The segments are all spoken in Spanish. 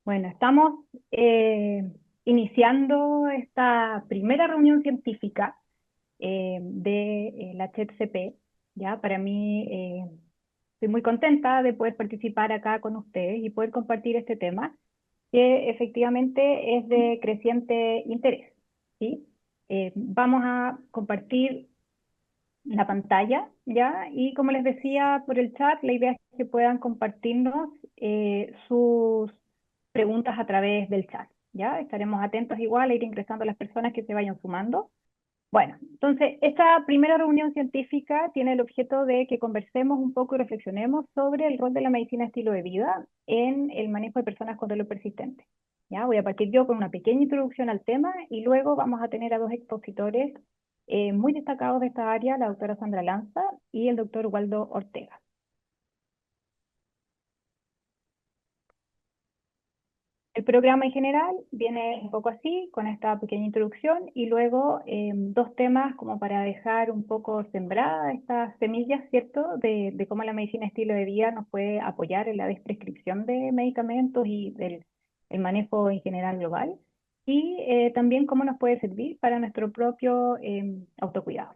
Bueno, estamos iniciando esta primera reunión científica de la CHET-CP. ¿Ya? Para mí, estoy muy contenta de poder participar acá con ustedes y poder compartir este tema, que efectivamente es de creciente interés. ¿Sí? Vamos a compartir la pantalla, ¿ya? Y como les decía por el chat, la idea es que puedan compartirnos sus preguntas a través del chat, ¿ya? Estaremos atentos igual a ir ingresando a las personas que se vayan sumando. Bueno, entonces, esta primera reunión científica tiene el objeto de que conversemos un poco y reflexionemos sobre el rol de la medicina estilo de vida en el manejo de personas con dolor persistente. ¿Ya? Voy a partir yo con una pequeña introducción al tema y luego vamos a tener a dos expositores muy destacados de esta área, la doctora Sandra Lanza y el doctor Waldo Ortega. El programa en general viene un poco así, con esta pequeña introducción, y luego dos temas como para dejar un poco sembrada estas semillas, ¿cierto?, de cómo la medicina estilo de vida nos puede apoyar en la desprescripción de medicamentos y del el manejo en general global, y también cómo nos puede servir para nuestro propio autocuidado.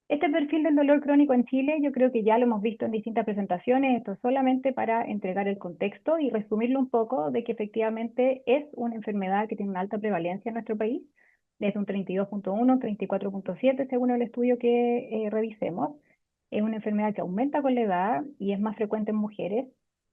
Este perfil del dolor crónico en Chile, yo creo que ya lo hemos visto en distintas presentaciones, esto es solamente para entregar el contexto y resumirlo un poco de que efectivamente es una enfermedad que tiene una alta prevalencia en nuestro país, desde un 32.1, 34.7 según el estudio que revisemos. Es una enfermedad que aumenta con la edad y es más frecuente en mujeres,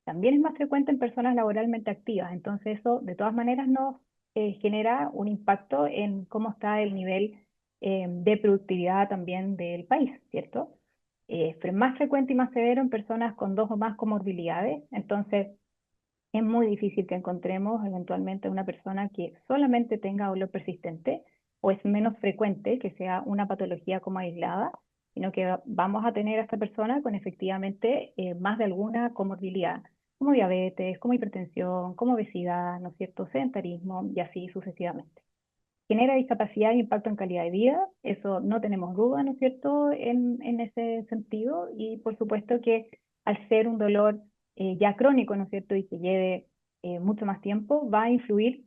también es más frecuente en personas laboralmente activas, entonces eso de todas maneras nos genera un impacto en cómo está el nivel de productividad también del país, ¿cierto? Pero más frecuente y más severo en personas con dos o más comorbilidades, entonces es muy difícil que encontremos eventualmente una persona que solamente tenga dolor persistente, o es menos frecuente que sea una patología como aislada, sino que vamos a tener a esta persona con efectivamente más de alguna comorbilidad, como diabetes, como hipertensión, como obesidad, ¿no es cierto?, sedentarismo y así sucesivamente. Genera discapacidad e impacto en calidad de vida, eso no tenemos duda, ¿no es cierto?, en ese sentido, y por supuesto que al ser un dolor ya crónico, ¿no es cierto?, y que lleve mucho más tiempo, va a influir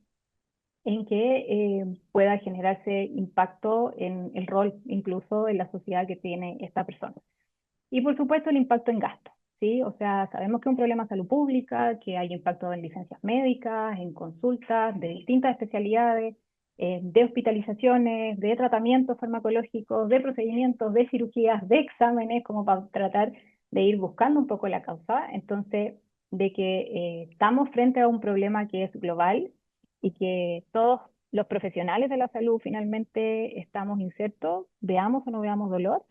en que pueda generarse impacto en el rol, incluso en la sociedad que tiene esta persona. Y por supuesto el impacto en gasto, ¿sí? O sea, sabemos que es un problema de salud pública, que hay impacto en licencias médicas, en consultas de distintas especialidades, de hospitalizaciones, de tratamientos farmacológicos, de procedimientos, de cirugías, de exámenes, como para tratar de ir buscando un poco la causa. Entonces, de que estamos frente a un problema que es global y que todos los profesionales de la salud finalmente estamos insertos, veamos o no veamos dolor,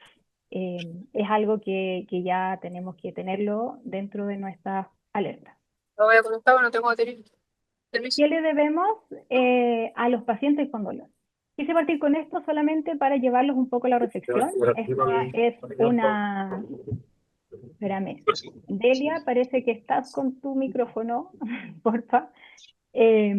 es algo que ya tenemos que tenerlo dentro de nuestras alertas. Lo voy a conectar, no tengo batería. Permiso. ¿Qué le debemos a los pacientes con dolor? Quise partir con esto solamente para llevarlos un poco a la reflexión. Esta es una... Espérame. Delia, parece que estás con tu micrófono, porfa. Eh,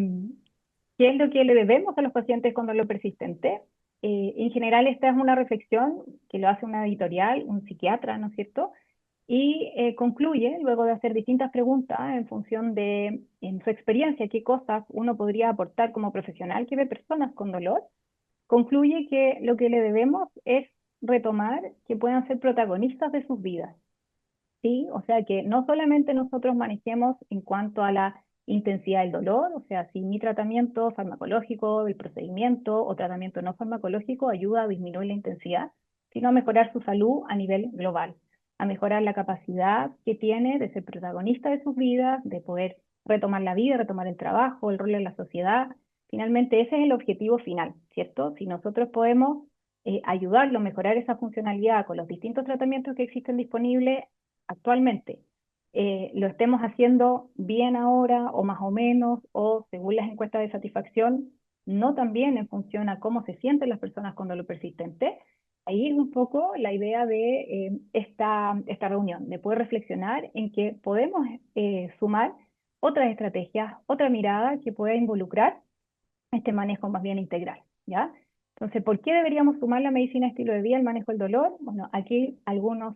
¿Qué es lo que le debemos a los pacientes con dolor persistente? En general, esta es una reflexión que lo hace una editorial, un psiquiatra, ¿no es cierto? Y concluye, luego de hacer distintas preguntas en función de, en su experiencia, qué cosas uno podría aportar como profesional que ve personas con dolor, concluye que lo que le debemos es retomar que puedan ser protagonistas de sus vidas. ¿Sí? O sea, que no solamente nosotros manejemos en cuanto a la intensidad del dolor, o sea, si mi tratamiento farmacológico, el procedimiento o tratamiento no farmacológico ayuda a disminuir la intensidad, sino a mejorar su salud a nivel global, a mejorar la capacidad que tiene de ser protagonista de sus vidas, de poder retomar la vida, retomar el trabajo, el rol en la sociedad. Finalmente, ese es el objetivo final, ¿cierto? Si nosotros podemos ayudarlo a mejorar esa funcionalidad con los distintos tratamientos que existen disponibles, actualmente lo estemos haciendo bien ahora o más o menos o según las encuestas de satisfacción, no tan bien en función a cómo se sienten las personas con dolor persistente. Ahí es un poco la idea de esta reunión, de poder reflexionar en que podemos sumar otras estrategias, otra mirada que pueda involucrar este manejo más bien integral, ¿ya? Entonces, ¿por qué deberíamos sumar la medicina estilo de vida al manejo del dolor? Bueno, aquí algunos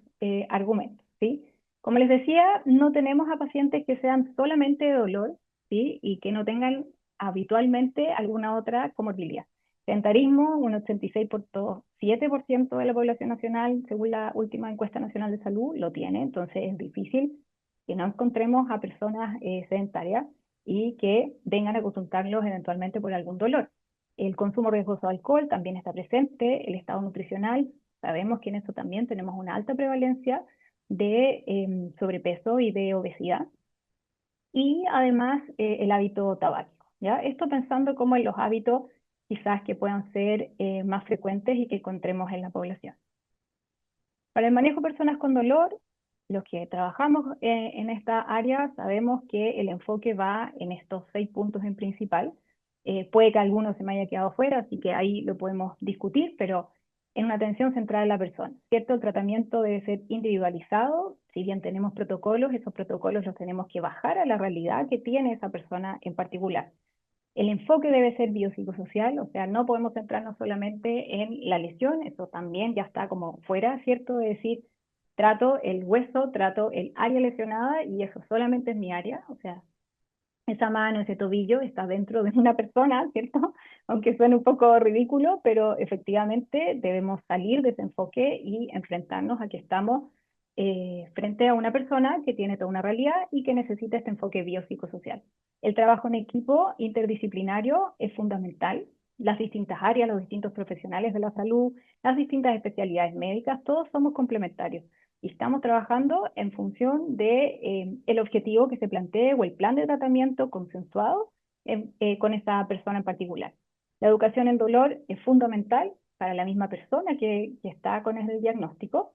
argumentos, ¿sí? Como les decía, no tenemos a pacientes que sean solamente de dolor, ¿sí? Y que no tengan habitualmente alguna otra comorbilidad. Sedentarismo, un 86,7% de la población nacional, según la última encuesta nacional de salud, lo tiene, entonces es difícil que no encontremos a personas sedentarias y que vengan a consultarlos eventualmente por algún dolor. El consumo riesgoso de alcohol también está presente, el estado nutricional, sabemos que en eso también tenemos una alta prevalencia de sobrepeso y de obesidad, y además el hábito tabáquico, ¿ya? Esto pensando como en los hábitos quizás que puedan ser más frecuentes y que encontremos en la población. Para el manejo de personas con dolor, los que trabajamos en esta área sabemos que el enfoque va en estos 6 puntos en principal. Puede que alguno se me haya quedado fuera, así que ahí lo podemos discutir, pero en una atención centrada en la persona, ¿cierto? El tratamiento debe ser individualizado. Si bien tenemos protocolos, esos protocolos los tenemos que bajar a la realidad que tiene esa persona en particular. El enfoque debe ser biopsicosocial, o sea, no podemos centrarnos solamente en la lesión, eso también ya está como fuera, ¿cierto? De decir, trato el hueso, trato el área lesionada y eso solamente es mi área, o sea, esa mano, ese tobillo está dentro de una persona, ¿cierto? Aunque suene un poco ridículo, pero efectivamente debemos salir de ese enfoque y enfrentarnos a que estamos frente a una persona que tiene toda una realidad y que necesita este enfoque biopsicosocial. El trabajo en equipo interdisciplinario es fundamental. Las distintas áreas, los distintos profesionales de la salud, las distintas especialidades médicas, todos somos complementarios y estamos trabajando en función de el objetivo que se plantee o el plan de tratamiento consensuado con esa persona en particular. La educación en dolor es fundamental para la misma persona que está con el diagnóstico,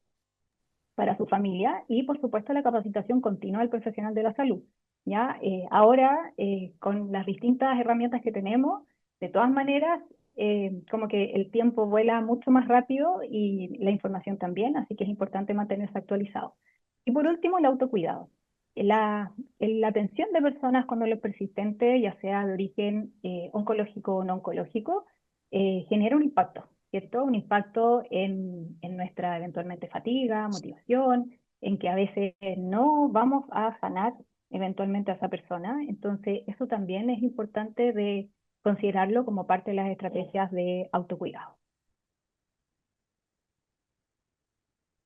para su familia y por supuesto la capacitación continua del profesional de la salud. ¿Ya? Ahora, con las distintas herramientas que tenemos, de todas maneras, como que el tiempo vuela mucho más rápido y la información también, así que es importante mantenerse actualizado. Y por último, el autocuidado. La atención de personas con dolor persistente, ya sea de origen oncológico o no oncológico, genera un impacto, ¿cierto? Un impacto en nuestra eventualmente fatiga, motivación, en que a veces no vamos a sanar eventualmente a esa persona. Entonces, eso también es importante de considerarlo como parte de las estrategias de autocuidado.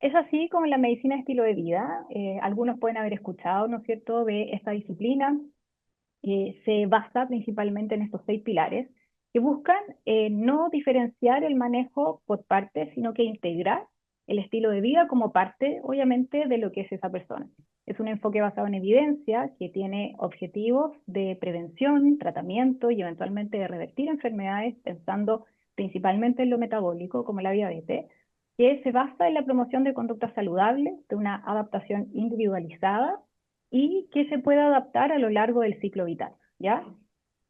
Es así como en la medicina de estilo de vida. Algunos pueden haber escuchado, ¿no es cierto?, de esta disciplina. Se basa principalmente en estos 6 pilares que buscan no diferenciar el manejo por partes, sino que integrar el estilo de vida como parte, obviamente, de lo que es esa persona. Es un enfoque basado en evidencia que tiene objetivos de prevención, tratamiento y eventualmente de revertir enfermedades, pensando principalmente en lo metabólico, como la diabetes, que se basa en la promoción de conductas saludables, de una adaptación individualizada y que se pueda adaptar a lo largo del ciclo vital, ¿ya?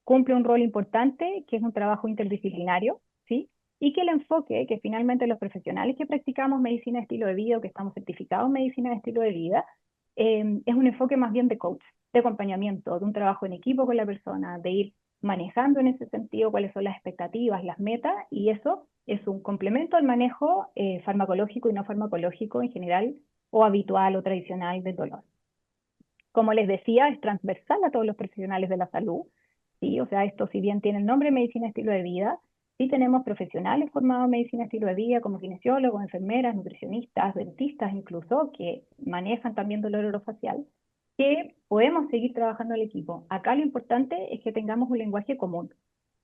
Cumple un rol importante, que es un trabajo interdisciplinario, ¿sí? Y que el enfoque, que finalmente los profesionales que practicamos medicina de estilo de vida o que estamos certificados en medicina de estilo de vida, es un enfoque más bien de coach, de acompañamiento, de un trabajo en equipo con la persona, de ir manejando en ese sentido cuáles son las expectativas, las metas, y eso es un complemento al manejo farmacológico y no farmacológico en general, o habitual o tradicional del dolor. Como les decía, es transversal a todos los profesionales de la salud, ¿sí? O sea, esto si bien tiene el nombre de medicina estilo de vida, sí tenemos profesionales formados en medicina estilo de vida, como kinesiólogos, enfermeras, nutricionistas, dentistas incluso, que manejan también dolor orofacial, que podemos seguir trabajando el equipo. Acá lo importante es que tengamos un lenguaje común,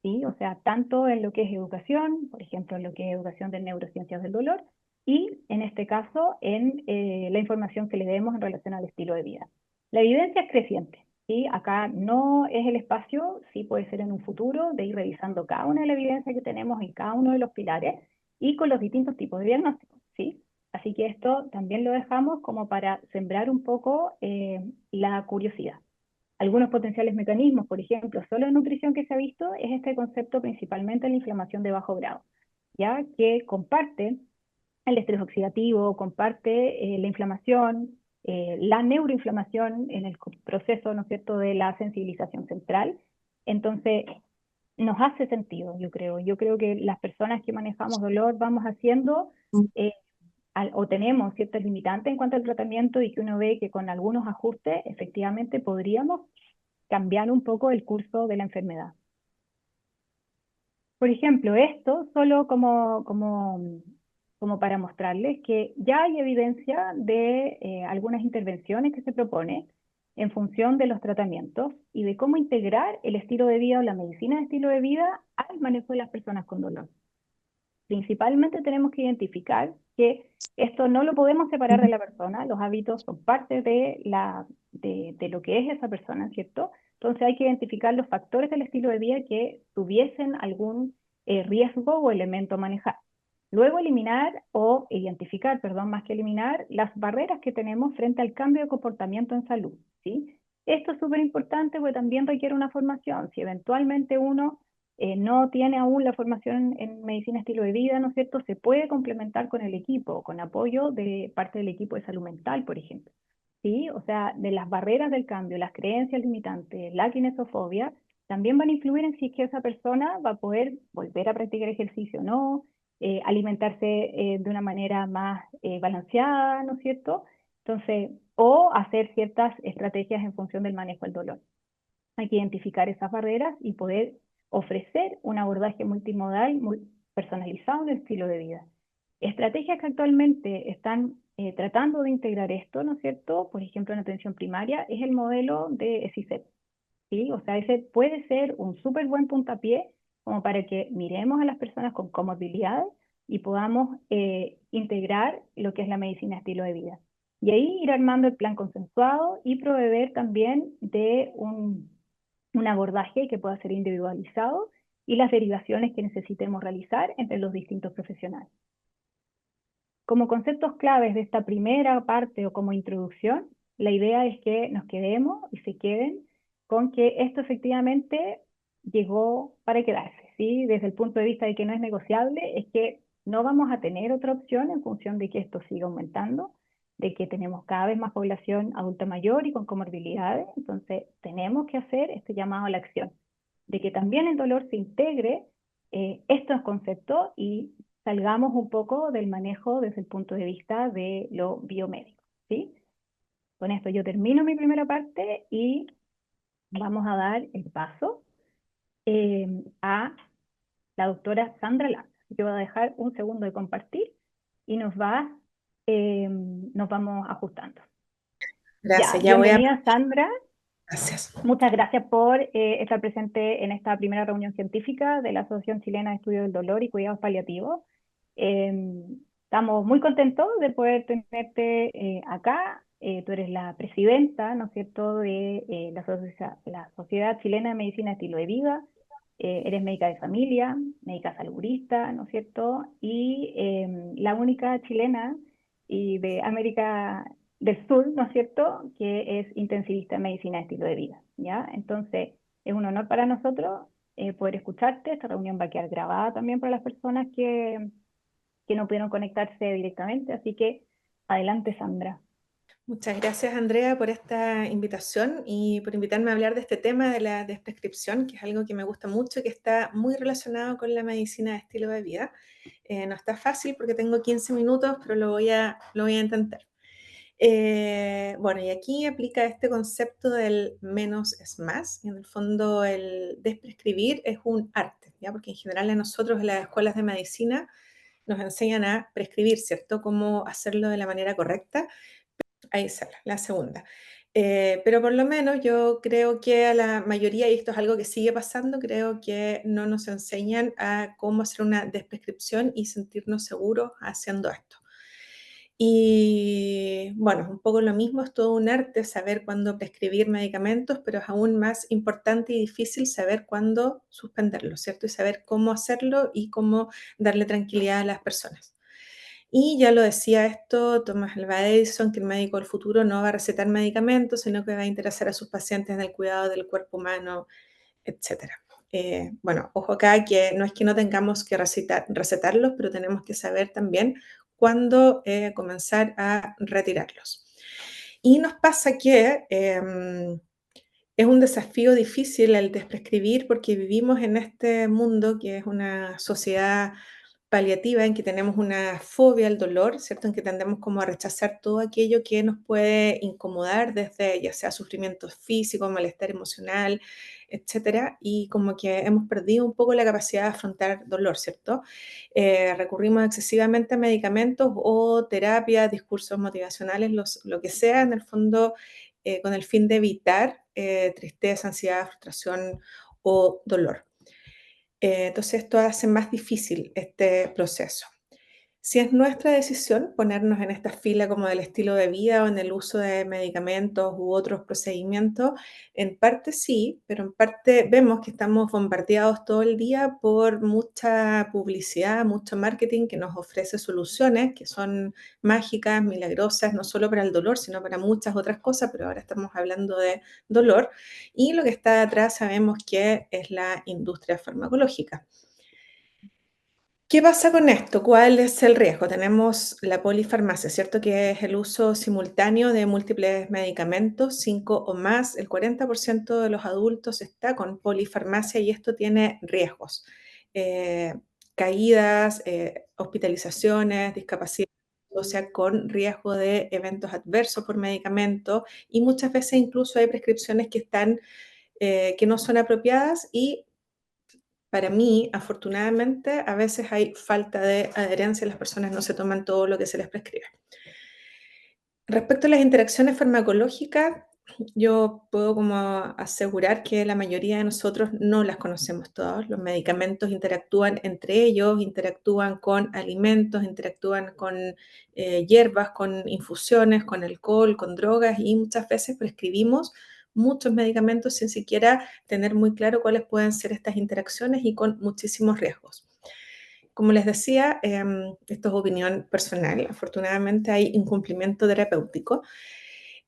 ¿sí? O sea, tanto en lo que es educación, por ejemplo, en lo que es educación de neurociencias del dolor, y en este caso en la información que le demos en relación al estilo de vida. La evidencia es creciente, ¿sí? Acá no es el espacio, sí puede ser en un futuro, de ir revisando cada una de la evidencia que tenemos en cada uno de los pilares y con los distintos tipos de diagnósticos, ¿sí? Así que esto también lo dejamos como para sembrar un poco la curiosidad. Algunos potenciales mecanismos, por ejemplo, solo en nutrición que se ha visto, es este concepto principalmente en la inflamación de bajo grado, ya que comparte el estrés oxidativo, comparte la inflamación, la neuroinflamación en el proceso, ¿no es cierto?, de la sensibilización central. Entonces, nos hace sentido, yo creo. Yo creo que las personas que manejamos dolor vamos haciendo eh, o tenemos ciertas limitantes en cuanto al tratamiento y que uno ve que con algunos ajustes efectivamente podríamos cambiar un poco el curso de la enfermedad. Por ejemplo, esto solo como para mostrarles que ya hay evidencia de algunas intervenciones que se proponen en función de los tratamientos y de cómo integrar el estilo de vida o la medicina de estilo de vida al manejo de las personas con dolor. Principalmente tenemos que identificar que esto no lo podemos separar de la persona, los hábitos son parte de lo que es esa persona, ¿cierto? Entonces hay que identificar los factores del estilo de vida que tuviesen algún riesgo o elemento a manejar. Luego eliminar o identificar, perdón, más que eliminar, las barreras que tenemos frente al cambio de comportamiento en salud, ¿sí? Esto es súper importante porque también requiere una formación. Si eventualmente uno no tiene aún la formación en medicina estilo de vida, ¿no es cierto? Se puede complementar con el equipo, con apoyo de parte del equipo de salud mental, por ejemplo. ¿Sí? O sea, de las barreras del cambio, las creencias limitantes, la kinesofobia, también van a influir en si es que esa persona va a poder volver a practicar ejercicio o no, alimentarse de una manera más balanceada, ¿no es cierto? Entonces, o hacer ciertas estrategias en función del manejo del dolor. Hay que identificar esas barreras y poder ofrecer un abordaje multimodal, muy personalizado en el estilo de vida. Estrategias que actualmente están tratando de integrar esto, ¿no es cierto? Por ejemplo, en atención primaria, es el modelo de SICEP, ¿sí? O sea, ese puede ser un súper buen puntapié como para que miremos a las personas con comorbilidades y podamos integrar lo que es la medicina estilo de vida. Y ahí ir armando el plan consensuado y proveer también de un abordaje que pueda ser individualizado y las derivaciones que necesitemos realizar entre los distintos profesionales. Como conceptos claves de esta primera parte o como introducción, la idea es que nos quedemos y se queden con que esto efectivamente llegó para quedarse, ¿sí? Desde el punto de vista de que no es negociable, es que no vamos a tener otra opción en función de que esto siga aumentando, de que tenemos cada vez más población adulta mayor y con comorbilidades, entonces tenemos que hacer este llamado a la acción, de que también el dolor se integre estos conceptos y salgamos un poco del manejo desde el punto de vista de lo biomédico, ¿sí? Con esto yo termino mi primera parte y vamos a dar el paso a la doctora Sandra Lanz. Yo voy a dejar un segundo de compartir y nos vamos ajustando. Ya, Gracias, ya voy a... bienvenida Sandra. Gracias. Muchas gracias por estar presente en esta primera reunión científica de la Asociación Chilena de Estudios del Dolor y Cuidados Paliativos. Estamos muy contentos de poder tenerte acá. Tú eres la presidenta, ¿no es cierto?, de la Sociedad Chilena de Medicina Estilo de Vida. Eres médica de familia, médica saludista, ¿no es cierto? Y la única chilena y de América del Sur, ¿no es cierto?, que es intensivista en medicina de estilo de vida, ¿ya? Entonces, es un honor para nosotros poder escucharte. Esta reunión va a quedar grabada también para las personas que no pudieron conectarse directamente, así que adelante, Sandra. Muchas gracias, Andrea, por esta invitación y por invitarme a hablar de este tema de la desprescripción, que es algo que me gusta mucho, que está muy relacionado con la medicina de estilo de vida. No está fácil porque tengo 15 minutos, pero lo voy a intentar. Bueno, y aquí aplica este concepto del menos es más. Y en el fondo, el desprescribir es un arte, ¿ya? Porque en general a nosotros en las escuelas de medicina nos enseñan a prescribir, ¿cierto? Cómo hacerlo de la manera correcta. Ahí sale, la segunda. Pero por lo menos yo creo que a la mayoría, y esto es algo que sigue pasando, creo que no nos enseñan a cómo hacer una desprescripción y sentirnos seguros haciendo esto. Y bueno, un poco lo mismo, es todo un arte saber cuándo prescribir medicamentos, pero es aún más importante y difícil saber cuándo suspenderlo, ¿cierto? Y saber cómo hacerlo y cómo darle tranquilidad a las personas. Y ya lo decía esto Thomas Alva Edison, que el médico del futuro no va a recetar medicamentos, sino que va a interesar a sus pacientes en el cuidado del cuerpo humano, etcétera. Bueno, ojo acá que no es que no tengamos que recetarlos, pero tenemos que saber también cuándo comenzar a retirarlos. Y nos pasa que es un desafío difícil el desprescribir porque vivimos en este mundo que es una sociedad paliativa en que tenemos una fobia al dolor, ¿cierto? En que tendemos como a rechazar todo aquello que nos puede incomodar desde ya sea sufrimiento físico, malestar emocional, etcétera, y como que hemos perdido un poco la capacidad de afrontar dolor, ¿cierto? Recurrimos excesivamente a medicamentos o terapias, discursos motivacionales, lo que sea, en el fondo, con el fin de evitar tristeza, ansiedad, frustración o dolor. Entonces esto hace más difícil este proceso. Si es nuestra decisión ponernos en esta fila como del estilo de vida o en el uso de medicamentos u otros procedimientos, en parte sí, pero en parte vemos que estamos bombardeados todo el día por mucha publicidad, mucho marketing que nos ofrece soluciones que son mágicas, milagrosas, no solo para el dolor, sino para muchas otras cosas, pero ahora estamos hablando de dolor. Y lo que está detrás sabemos que es la industria farmacológica. ¿Qué pasa con esto? ¿Cuál es el riesgo? Tenemos la polifarmacia, ¿cierto? Que es el uso simultáneo de múltiples medicamentos, 5 o más. El 40% de los adultos está con polifarmacia y esto tiene riesgos. Eh, Caídas, hospitalizaciones, discapacidad, o sea, con riesgo de eventos adversos por medicamento y muchas veces incluso hay prescripciones que están, que no son apropiadas y para mí, afortunadamente, a veces hay falta de adherencia, las personas no se toman todo lo que se les prescribe. Respecto a las interacciones farmacológicas, yo puedo como asegurar que la mayoría de nosotros no las conocemos todas. Los medicamentos interactúan entre ellos, interactúan con alimentos, interactúan con hierbas, con infusiones, con alcohol, con drogas y muchas veces prescribimos muchos medicamentos sin siquiera tener muy claro cuáles pueden ser estas interacciones y con muchísimos riesgos. Como les decía, esto es opinión personal. Afortunadamente hay incumplimiento terapéutico.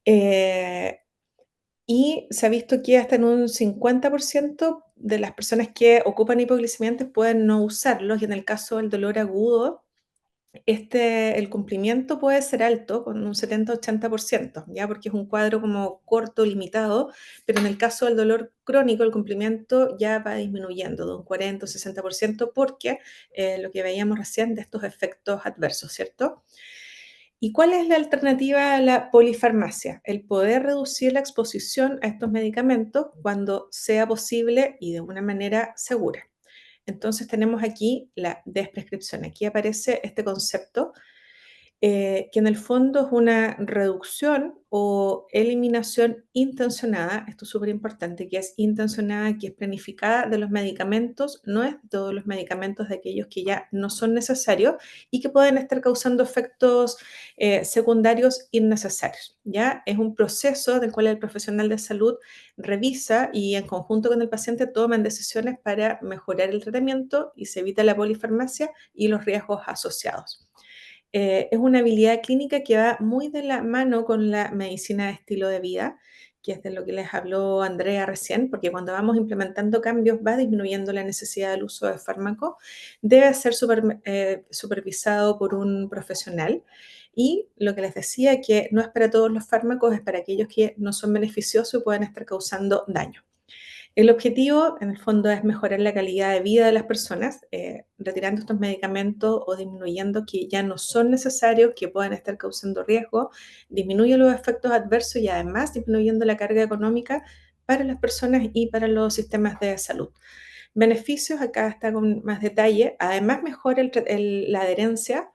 Eh, y se ha visto que hasta en un 50% de las personas que ocupan hipoglicemiantes pueden no usarlos. Y en el caso del dolor agudo, el cumplimiento puede ser alto, con un 70-80%, ¿ya? Porque es un cuadro como corto, limitado, pero en el caso del dolor crónico, el cumplimiento ya va disminuyendo de un 40-60%, porque lo que veíamos recién de estos efectos adversos, ¿cierto? ¿Y cuál es la alternativa a la polifarmacia? El poder reducir la exposición a estos medicamentos cuando sea posible y de una manera segura. Entonces tenemos aquí la desprescripción. Aquí aparece este concepto que en el fondo es una reducción o eliminación intencionada, esto es súper importante, que es intencionada, que es planificada de los medicamentos, no es de todos los medicamentos, de aquellos que ya no son necesarios y que pueden estar causando efectos secundarios innecesarios. ¿Ya? Es un proceso del cual el profesional de salud revisa y en conjunto con el paciente toman decisiones para mejorar el tratamiento y se evita la polifarmacia y los riesgos asociados. Es una habilidad clínica que va muy de la mano con la medicina de estilo de vida, que es de lo que les habló Andrea recién, porque cuando vamos implementando cambios va disminuyendo la necesidad del uso de fármacos, debe ser supervisado por un profesional. Y lo que les decía, que no es para todos los fármacos, es para aquellos que no son beneficiosos y pueden estar causando daño. El objetivo, en el fondo, es mejorar la calidad de vida de las personas, retirando estos medicamentos o disminuyendo que ya no son necesarios, que puedan estar causando riesgo, disminuye los efectos adversos y además disminuyendo la carga económica para las personas y para los sistemas de salud. Beneficios, acá está con más detalle, además mejora la adherencia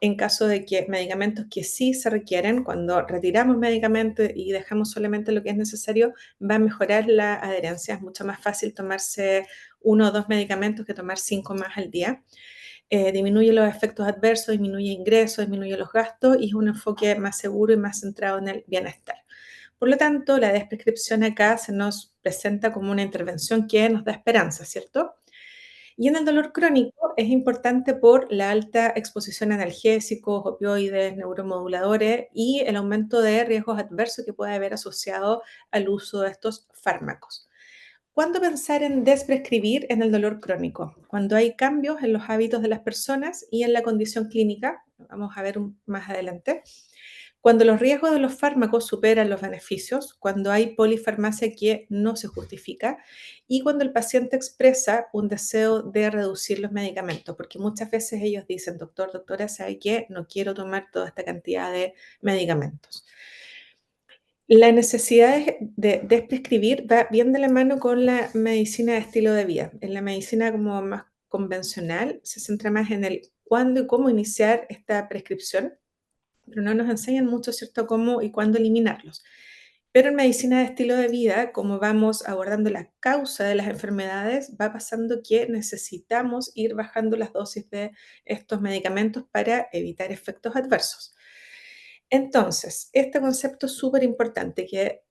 en caso de que medicamentos que sí se requieren, cuando retiramos medicamentos y dejamos solamente lo que es necesario, va a mejorar la adherencia. Es mucho más fácil tomarse 1 o 2 medicamentos que tomar 5 más al día. Disminuye los efectos adversos, disminuye ingresos, disminuye los gastos y es un enfoque más seguro y más centrado en el bienestar. Por lo tanto, la desprescripción acá se nos presenta como una intervención que nos da esperanza, ¿cierto? Y en el dolor crónico es importante por la alta exposición a analgésicos, opioides, neuromoduladores y el aumento de riesgos adversos que puede haber asociado al uso de estos fármacos. ¿Cuándo pensar en desprescribir en el dolor crónico? Cuando hay cambios en los hábitos de las personas y en la condición clínica, vamos a ver más adelante, Cuando los riesgos de los fármacos superan los beneficios, cuando hay polifarmacia que no se justifica y cuando el paciente expresa un deseo de reducir los medicamentos, porque muchas veces ellos dicen, doctor, doctora, ¿sabe qué? No quiero tomar toda esta cantidad de medicamentos. La necesidad de desprescribir va bien de la mano con la medicina de estilo de vida. En la medicina como más convencional se centra más en el cuándo y cómo iniciar esta prescripción, pero no nos enseñan mucho, ¿cierto?, cómo y cuándo eliminarlos. Pero en medicina de estilo de vida, como vamos abordando la causa de las enfermedades, va pasando que necesitamos ir bajando las dosis de estos medicamentos para evitar efectos adversos. Entonces, este concepto es súper importante, que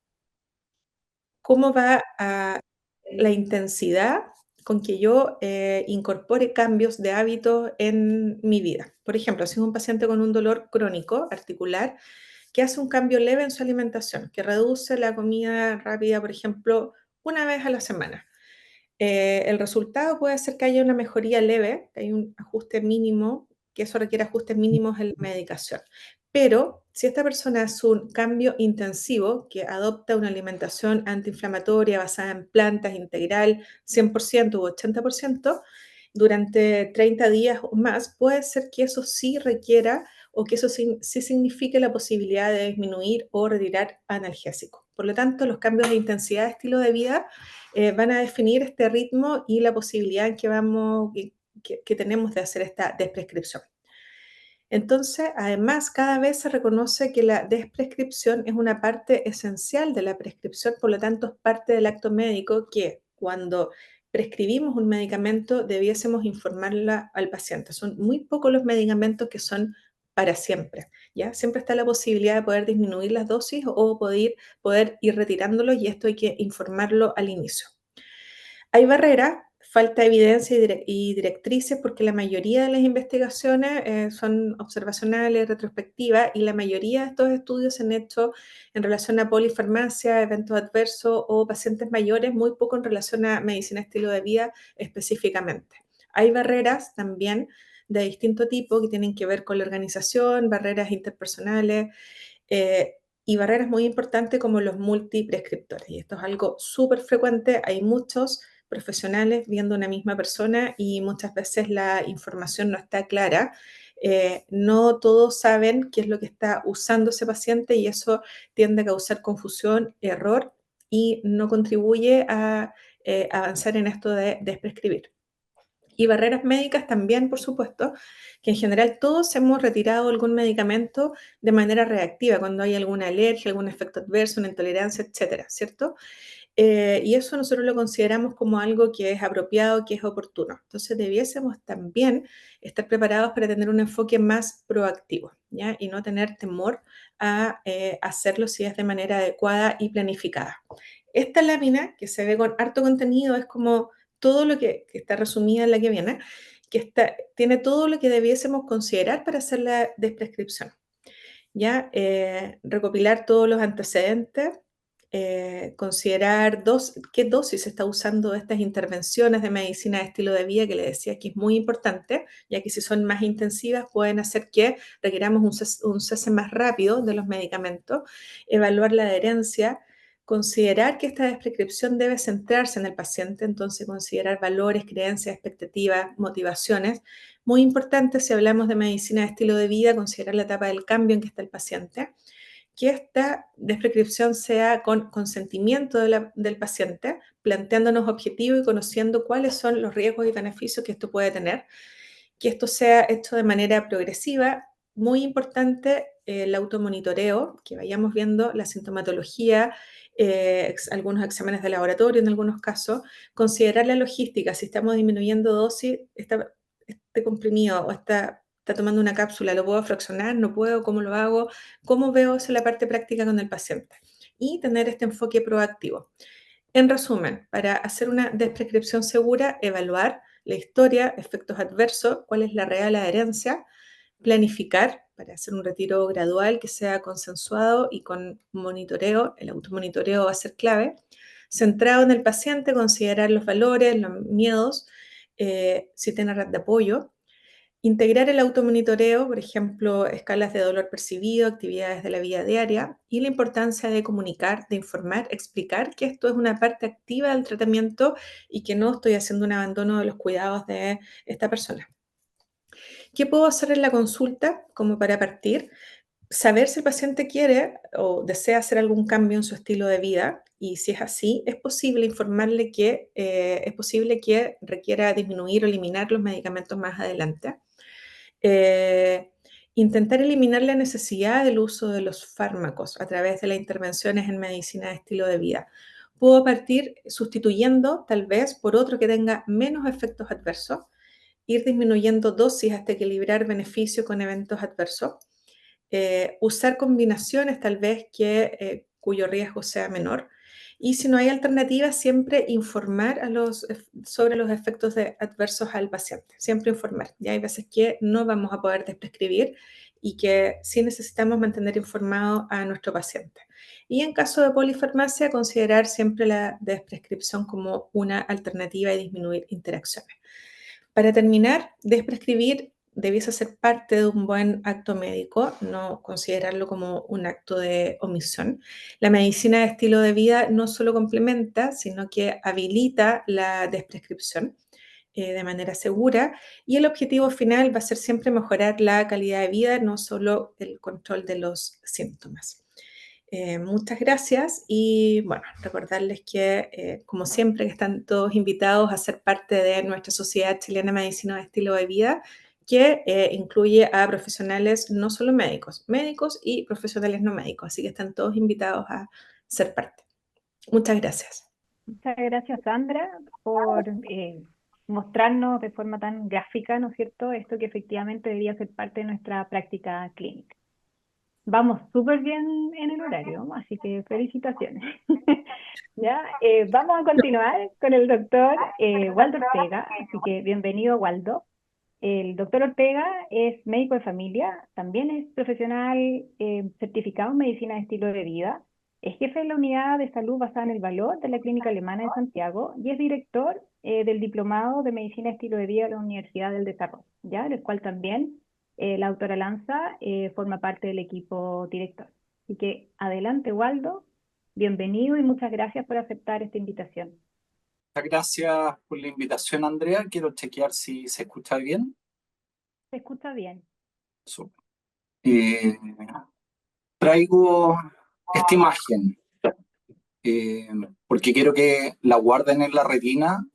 cómo va a la intensidad con que yo incorpore cambios de hábitos en mi vida. Por ejemplo, si es un paciente con un dolor crónico articular, que hace un cambio leve en su alimentación, que reduce la comida rápida, por ejemplo, una vez a la semana. El resultado puede ser que haya una mejoría leve, que hay un ajuste mínimo, que eso requiere ajustes mínimos en la medicación. Pero si esta persona hace un cambio intensivo, que adopta una alimentación antiinflamatoria basada en plantas integral 100% u 80%, durante 30 días o más, puede ser que eso sí requiera o que eso sí signifique la posibilidad de disminuir o retirar analgésicos. Por lo tanto, los cambios de intensidad de estilo de vida van a definir este ritmo y la posibilidad en que tenemos de hacer esta desprescripción. Entonces, además, cada vez se reconoce que la desprescripción es una parte esencial de la prescripción, por lo tanto, es parte del acto médico que cuando prescribimos un medicamento debiésemos informarla al paciente. Son muy pocos los medicamentos que son para siempre, ¿ya? Siempre está la posibilidad de poder disminuir las dosis o poder ir retirándolos y esto hay que informarlo al inicio. Hay barreras, falta de evidencia y directrices porque la mayoría de las investigaciones son observacionales, retrospectivas y la mayoría de estos estudios se han hecho en relación a polifarmacia, eventos adversos o pacientes mayores, muy poco en relación a medicina estilo de vida específicamente. Hay barreras también de distinto tipo que tienen que ver con la organización, barreras interpersonales, y barreras muy importantes como los multiprescriptores. Y esto es algo súper frecuente, hay muchos profesionales viendo una misma persona y muchas veces la información no está clara. No todos saben qué es lo que está usando ese paciente y eso tiende a causar confusión, error y no contribuye a avanzar en esto de desprescribir. Y barreras médicas también, por supuesto, que en general todos hemos retirado algún medicamento de manera reactiva, cuando hay alguna alergia, algún efecto adverso, una intolerancia, etcétera, ¿cierto? Y eso nosotros lo consideramos como algo que es apropiado, que es oportuno. Entonces debiésemos también estar preparados para tener un enfoque más proactivo, ¿ya? Y no tener temor a hacerlo si es de manera adecuada y planificada. Esta lámina, que se ve con harto contenido, es como todo lo que está resumida en la que viene, tiene todo lo que debiésemos considerar para hacer la desprescripción. ¿Ya? Recopilar todos los antecedentes, considerar qué dosis se está usando estas intervenciones de medicina de estilo de vida, que le decía que es muy importante, ya que si son más intensivas pueden hacer que requiramos un cese más rápido de los medicamentos, evaluar la adherencia, considerar que esta desprescripción debe centrarse en el paciente, entonces considerar valores, creencias, expectativas, motivaciones. Muy importante si hablamos de medicina de estilo de vida, considerar la etapa del cambio en que está el paciente, que esta desprescripción sea con consentimiento del paciente, planteándonos objetivos y conociendo cuáles son los riesgos y beneficios que esto puede tener, que esto sea hecho de manera progresiva. Muy importante el automonitoreo, que vayamos viendo la sintomatología, algunos exámenes de laboratorio en algunos casos, considerar la logística, si estamos disminuyendo dosis, este comprimido o está tomando una cápsula, ¿lo puedo fraccionar? ¿No puedo? ¿Cómo lo hago? ¿Cómo veo eso en la parte práctica con el paciente? Y tener este enfoque proactivo. En resumen, para hacer una desprescripción segura, evaluar la historia, efectos adversos, cuál es la real adherencia, planificar para hacer un retiro gradual que sea consensuado y con monitoreo, el automonitoreo va a ser clave, centrado en el paciente, considerar los valores, los miedos, si tiene red de apoyo, Integrar el automonitoreo, por ejemplo, escalas de dolor percibido, actividades de la vida diaria y la importancia de comunicar, de informar, explicar que esto es una parte activa del tratamiento y que no estoy haciendo un abandono de los cuidados de esta persona. ¿Qué puedo hacer en la consulta como para partir? Saber si el paciente quiere o desea hacer algún cambio en su estilo de vida y si es así, es posible informarle que es posible que requiera disminuir o eliminar los medicamentos más adelante. Eh, Intentar eliminar la necesidad del uso de los fármacos a través de las intervenciones en medicina de estilo de vida. Puedo partir sustituyendo tal vez por otro que tenga menos efectos adversos, ir disminuyendo dosis hasta equilibrar beneficio con eventos adversos, usar combinaciones tal vez cuyo riesgo sea menor. Y si no hay alternativa, siempre informar sobre los efectos adversos al paciente. Siempre informar. Ya hay veces que no vamos a poder desprescribir y que sí necesitamos mantener informado a nuestro paciente. Y en caso de polifarmacia, considerar siempre la desprescripción como una alternativa y disminuir interacciones. Para terminar, desprescribir debiese ser parte de un buen acto médico, no considerarlo como un acto de omisión. La medicina de estilo de vida no solo complementa, sino que habilita la desprescripción de manera segura y el objetivo final va a ser siempre mejorar la calidad de vida, no solo el control de los síntomas. Muchas gracias y bueno, recordarles que como siempre que están todos invitados a ser parte de nuestra Sociedad Chilena de Medicina de Estilo de Vida, que incluye a profesionales no solo médicos, médicos y profesionales no médicos, así que están todos invitados a ser parte. Muchas gracias. Muchas gracias, Sandra, por mostrarnos de forma tan gráfica, ¿no es cierto?, esto que efectivamente debería ser parte de nuestra práctica clínica. Vamos súper bien en el horario, así que felicitaciones. ¿Ya? Vamos a continuar con el doctor Waldo Ortega, así que bienvenido, Waldo. El doctor Ortega es médico de familia, también es profesional certificado en medicina de estilo de vida, es jefe de la unidad de salud basada en el valor de la Clínica Alemana de Santiago y es director del diplomado de medicina de estilo de vida de la Universidad del Desarrollo, ¿ya? Del cual también la doctora Lanza forma parte del equipo director. Así que adelante, Waldo, bienvenido y muchas gracias por aceptar esta invitación. Muchas gracias por la invitación, Andrea. Quiero chequear si se escucha bien. ¿Se escucha bien? Súper. Traigo esta imagen porque quiero que la guarden en la retina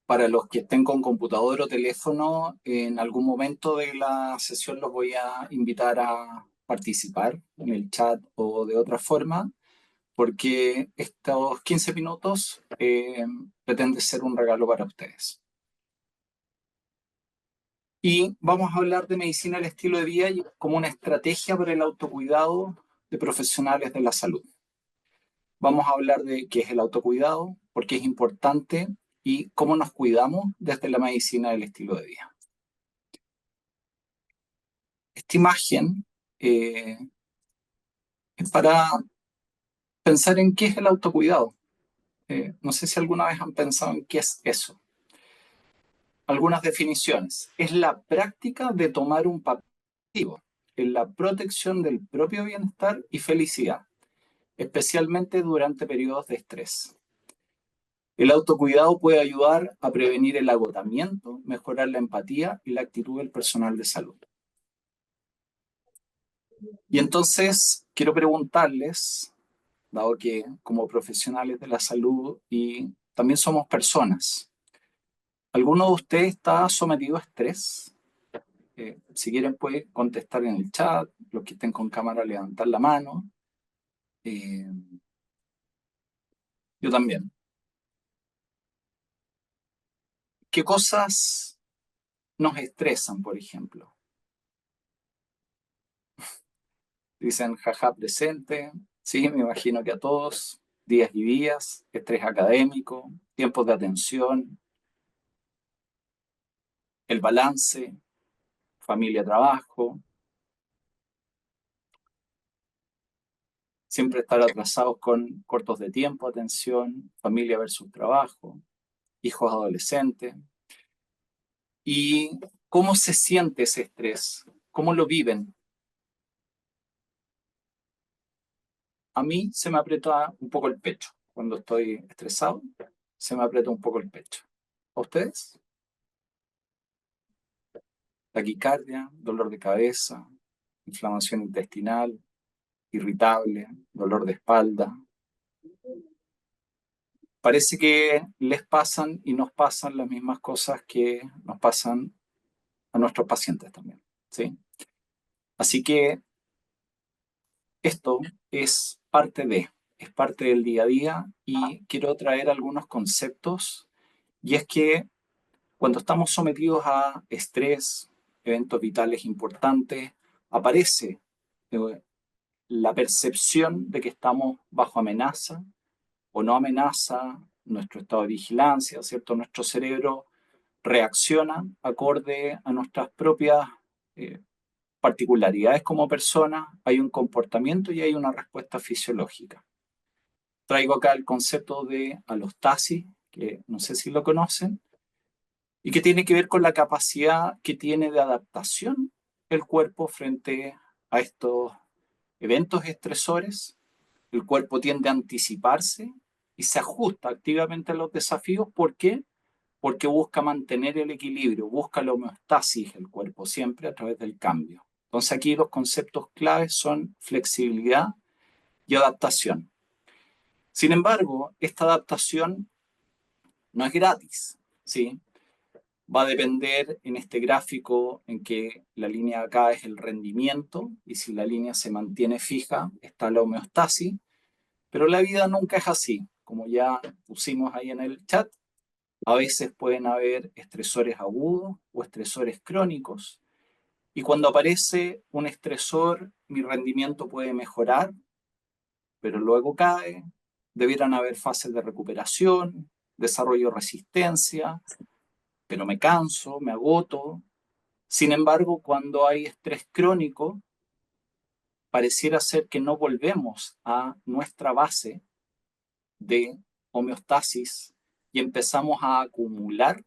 para los que estén con computador o teléfono. En algún momento de la sesión los voy a invitar a participar en el chat o de otra forma, porque estos 15 minutos pretende ser un regalo para ustedes. Y vamos a hablar de medicina del estilo de vida como una estrategia para el autocuidado de profesionales de la salud. Vamos a hablar de qué es el autocuidado, por qué es importante y cómo nos cuidamos desde la medicina del estilo de vida. Esta imagen es para pensar en qué es el autocuidado. No sé si alguna vez han pensado en qué es eso. Algunas definiciones. Es la práctica de tomar un papel activo en la protección del propio bienestar y felicidad, especialmente durante periodos de estrés. El autocuidado puede ayudar a prevenir el agotamiento, mejorar la empatía y la actitud del personal de salud. Y entonces quiero preguntarles, dado que como profesionales de la salud y también somos personas, ¿alguno de ustedes está sometido a estrés? Si quieren pueden contestar en el chat, los que estén con cámara levantar la mano. Yo también. ¿Qué cosas nos estresan, por ejemplo? Dicen jaja presente. Sí, me imagino que a todos. Días y días, estrés académico, tiempos de atención, el balance, familia-trabajo, siempre estar atrasados con cortos de tiempo, atención, familia versus trabajo, hijos adolescentes. Y ¿Cómo se siente ese estrés? ¿Cómo lo viven? A mí se me aprieta un poco el pecho. Cuando estoy estresado, se me aprieta un poco el pecho. ¿A ustedes? Taquicardia, dolor de cabeza, inflamación intestinal, irritable, dolor de espalda. Parece que les pasan y nos pasan las mismas cosas que nos pasan a nuestros pacientes también, ¿sí? Así que esto es parte del día a día y quiero traer algunos conceptos y es que cuando estamos sometidos a estrés, eventos vitales importantes, aparece la percepción de que estamos bajo amenaza o no amenaza, nuestro estado de vigilancia, ¿cierto? Nuestro cerebro reacciona acorde a nuestras propias eh, particularidades como personas, hay un comportamiento y hay una respuesta fisiológica. Traigo acá el concepto de alostasis, que no sé si lo conocen, y que tiene que ver con la capacidad que tiene de adaptación el cuerpo frente a estos eventos estresores. El cuerpo tiende a anticiparse y se ajusta activamente a los desafíos. ¿Por qué? Porque busca mantener el equilibrio, busca la homeostasis el cuerpo siempre a través del cambio. Entonces aquí los conceptos claves son flexibilidad y adaptación. Sin embargo, esta adaptación no es gratis, ¿sí? Va a depender en este gráfico en que la línea acá es el rendimiento y si la línea se mantiene fija está la homeostasis, pero la vida nunca es así. Como ya pusimos ahí en el chat, a veces pueden haber estresores agudos o estresores crónicos y cuando aparece un estresor mi rendimiento puede mejorar, pero luego cae. Debieran haber fases de recuperación, desarrollo de resistencia, pero me canso, me agoto. Sin embargo, cuando hay estrés crónico, pareciera ser que no volvemos a nuestra base de homeostasis y empezamos a acumular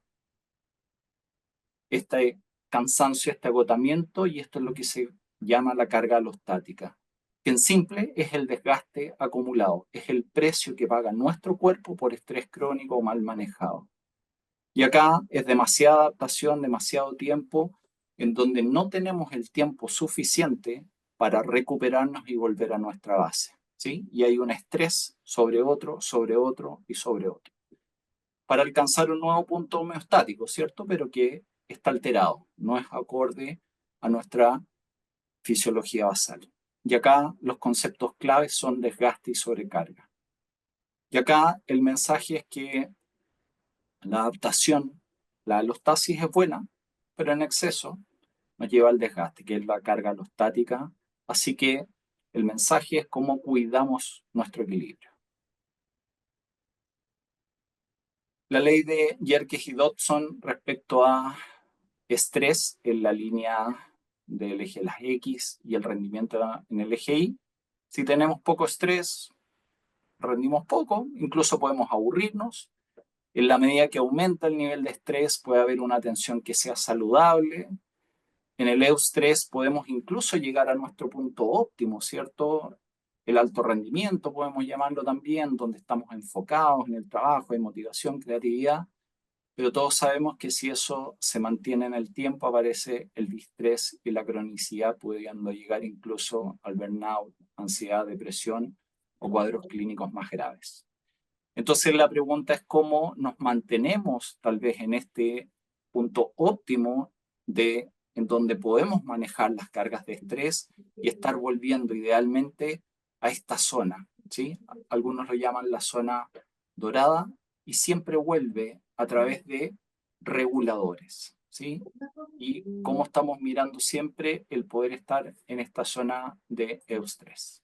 este cansancio, este agotamiento, y esto es lo que se llama la carga alostática, que en simple es el desgaste acumulado, es el precio que paga nuestro cuerpo por estrés crónico o mal manejado. Y acá es demasiada adaptación, demasiado tiempo, en donde no tenemos el tiempo suficiente para recuperarnos y volver a nuestra base, ¿sí? Y hay un estrés sobre otro y sobre otro, para alcanzar un nuevo punto homeostático, ¿cierto? Pero que está alterado, no es acorde a nuestra fisiología basal. Y acá los conceptos claves son desgaste y sobrecarga. Y acá el mensaje es que la adaptación, la alostasis es buena, pero en exceso nos lleva al desgaste, que es la carga alostática. Así que el mensaje es cómo cuidamos nuestro equilibrio. La ley de Yerkes y Dodson respecto a estrés en la línea del eje de las X y el rendimiento en el eje Y. Si tenemos poco estrés, rendimos poco, incluso podemos aburrirnos. En la medida que aumenta el nivel de estrés, puede haber una tensión que sea saludable. En el eustrés podemos incluso llegar a nuestro punto óptimo, ¿cierto? El alto rendimiento, podemos llamarlo también, donde estamos enfocados en el trabajo, en motivación, creatividad. Pero todos sabemos que si eso se mantiene en el tiempo, aparece el distrés y la cronicidad, pudiendo llegar incluso al burnout, ansiedad, depresión o cuadros clínicos más graves. Entonces la pregunta es cómo nos mantenemos tal vez en este punto óptimo en donde podemos manejar las cargas de estrés y estar volviendo idealmente a esta zona, ¿sí? Algunos lo llaman la zona dorada y siempre vuelve a través de reguladores, ¿sí? Y cómo estamos mirando siempre el poder estar en esta zona de eustrés.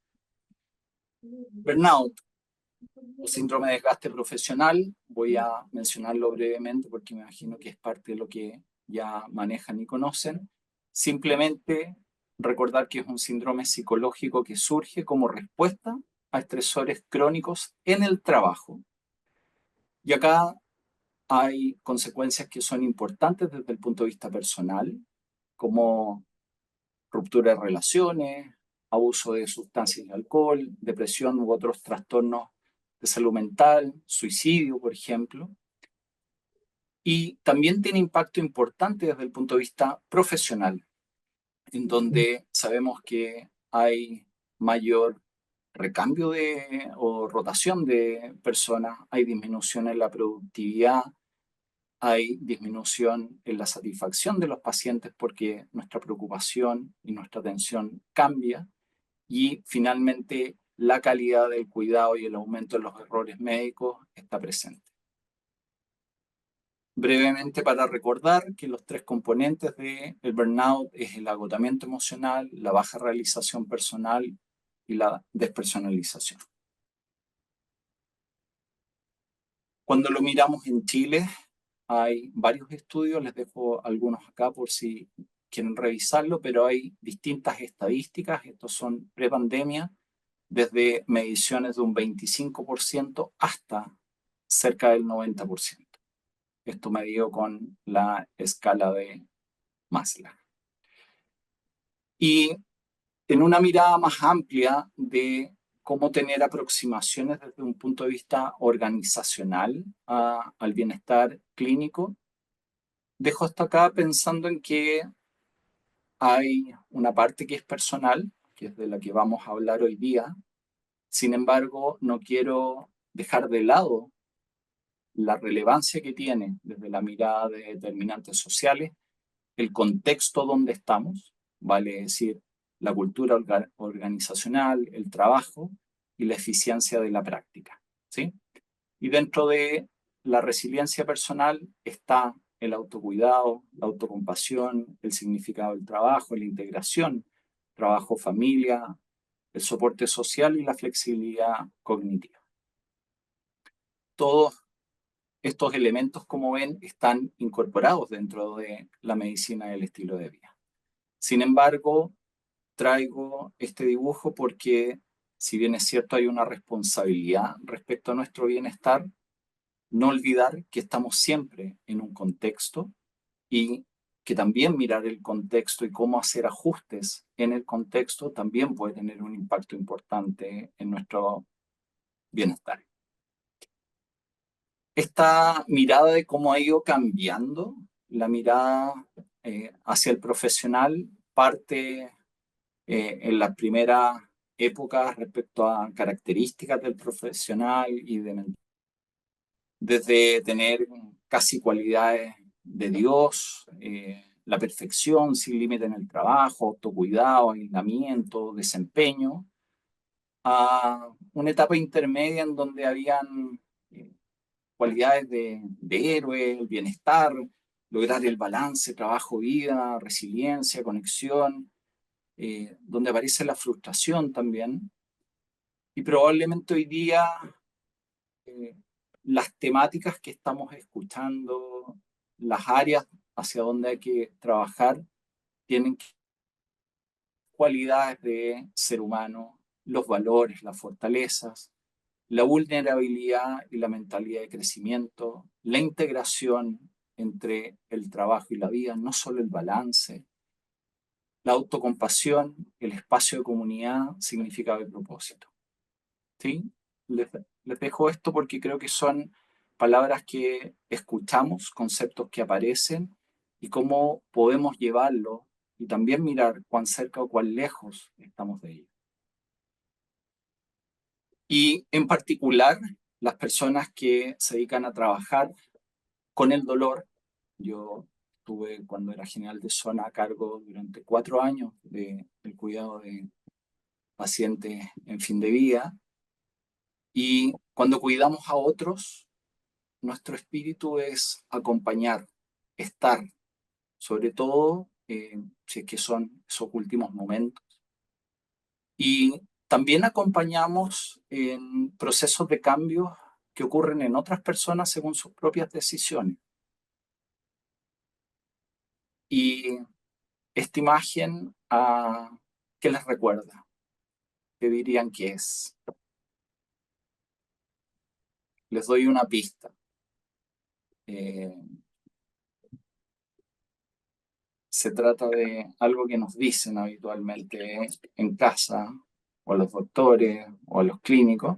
Burnout o síndrome de desgaste profesional, voy a mencionarlo brevemente porque me imagino que es parte de lo que ya manejan y conocen. Simplemente recordar que es un síndrome psicológico que surge como respuesta a estresores crónicos en el trabajo. Y acá hay consecuencias que son importantes desde el punto de vista personal, como ruptura de relaciones, abuso de sustancias y alcohol, depresión u otros trastornos de salud mental, suicidio, por ejemplo. Y también tiene impacto importante desde el punto de vista profesional, en donde sabemos que hay mayor recambio o rotación de personas, hay disminución en la productividad, hay disminución en la satisfacción de los pacientes porque nuestra preocupación y nuestra atención cambia, y finalmente la calidad del cuidado y el aumento de los errores médicos está presente. Brevemente, para recordar que los tres componentes del burnout es el agotamiento emocional, la baja realización personal y la despersonalización. Cuando lo miramos en Chile, hay varios estudios, les dejo algunos acá por si quieren revisarlo, pero hay distintas estadísticas, estos son prepandemia, desde mediciones de un 25% hasta cerca del 90%. Esto medido con la escala de Maslow. Y en una mirada más amplia de cómo tener aproximaciones desde un punto de vista organizacional al bienestar clínico, dejo hasta acá pensando en que hay una parte que es personal, que es de la que vamos a hablar hoy día. Sin embargo, no quiero dejar de lado la relevancia que tiene desde la mirada de determinantes sociales, el contexto donde estamos, vale decir, la cultura organizacional, el trabajo y la eficiencia de la práctica, ¿sí? Y dentro de la resiliencia personal está el autocuidado, la autocompasión, el significado del trabajo, la integración, trabajo-familia, el soporte social y la flexibilidad cognitiva. Todos estos elementos, como ven, están incorporados dentro de la medicina del estilo de vida. Sin embargo, traigo este dibujo porque, si bien es cierto, hay una responsabilidad respecto a nuestro bienestar, no olvidar que estamos siempre en un contexto y que también mirar el contexto y cómo hacer ajustes en el contexto también puede tener un impacto importante en nuestro bienestar. Esta mirada de cómo ha ido cambiando, la mirada hacia el profesional parte en la primera época respecto a características del profesional y desde tener casi cualidades de Dios, la perfección sin límite en el trabajo, autocuidado, aislamiento, desempeño, a una etapa intermedia en donde habían cualidades de héroe, el bienestar, lograr el balance, trabajo-vida, resiliencia, conexión, donde aparece la frustración también. Y probablemente hoy día las temáticas que estamos escuchando, las áreas hacia donde hay que trabajar, tienen cualidades de ser humano, los valores, las fortalezas, la vulnerabilidad y la mentalidad de crecimiento, la integración entre el trabajo y la vida, no solo el balance, la autocompasión, el espacio de comunidad, significado y propósito. ¿Sí? Les dejo esto porque creo que son palabras que escuchamos, conceptos que aparecen y cómo podemos llevarlos y también mirar cuán cerca o cuán lejos estamos de ellos. Y en particular, las personas que se dedican a trabajar con el dolor. Yo tuve, cuando era general de zona, a cargo durante 4 años del cuidado de pacientes en fin de vida. Y cuando cuidamos a otros, nuestro espíritu es acompañar, estar, sobre todo si es que son esos últimos momentos. Y también acompañamos en procesos de cambio que ocurren en otras personas según sus propias decisiones. Y esta imagen, ¿qué les recuerda? ¿Qué dirían que es? Les doy una pista. Eh, Se trata de algo que nos dicen habitualmente en casa, o a los doctores, o a los clínicos.